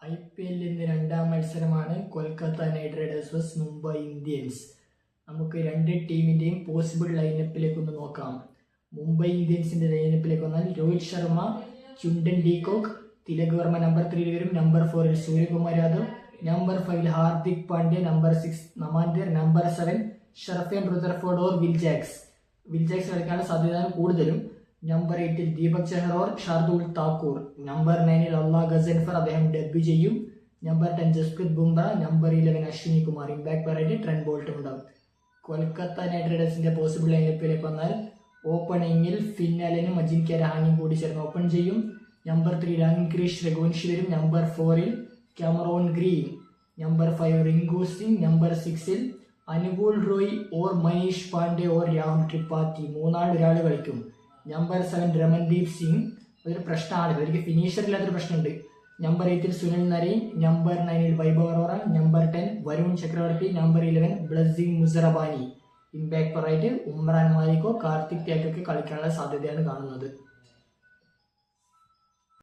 IPL ഇന്ന് രണ്ടാം മത്സരമാണ് Kolkata night Riders vs Mumbai Indians. നമുക്ക് രണ്ട് ടീമിൻ്റെയും പോസിബിൾ ലൈനപ്പിലേക്ക് ഒന്ന് നോക്കാം. മുംബൈ ഇന്ത്യൻസിൻ്റെ ലൈനപ്പിലേക്ക് വന്നാൽ Rohit Sharma, Quinton de Kock, Tilak Varma number 3 വരും, number 4 Suryakumar Yadav, number 5 Hardik Pandya, number 6 Naman Dhir, number 7 Sherfane Rutherford or Will Jacks കളിക്കാനുള്ള സാധ്യതയാണ് കൂടുതലും. Number 8 Deepak Chahar or Shardul Thakur, number 9 Allah Ghazanfar, അദ്ദേഹം ഡെബ്യൂ ചെയ്യും, number 10 Jasprit Bumrah, number 11 Ashwani Kumar, impact പറയായിട്ട് ട്രെന്റ് ബോൾട്ടും ഉണ്ടാവും. കൊൽക്കത്ത നൈറ്റ് റൈഡേഴ്സിന്റെ പോസിബിൾ ലൈനപ്പിലേക്ക് വന്നാൽ ഓപ്പണിംഗിൽ ഫിൻ അലനും അജിൻക്യ രഹാനെയും കൂടി ചേർന്ന് ഓപ്പൺ ചെയ്യും. നമ്പർ 3 ലങ്ക്രീഷ് രഘുവൻഷി വരും, number 4 Cameron Green, number 5 Rinku Singh, number 6 Anukul Roy or Manish Pandey or Rahul Tripathi, ഒരാൾ കളിക്കും. നമ്പർ 7 രമൻദീപ് സിംഗ്, അതൊരു പ്രശ്നമാണ്, ഇവർക്ക് ഫിനിഷർ ഇല്ലാത്തൊരു പ്രശ്നമുണ്ട്. Number 8 Sunil Narine, number 9 Vaibhav Arora, number 10 Varun Chakravarthy, number 11 Blessing Muzarabani. Impact പറയായിട്ട് ഉമ്രാൻ മാലിക്കോ കാർത്തിക് തേക്കൊക്കെ കളിക്കാനുള്ള സാധ്യതയാണ് കാണുന്നത്.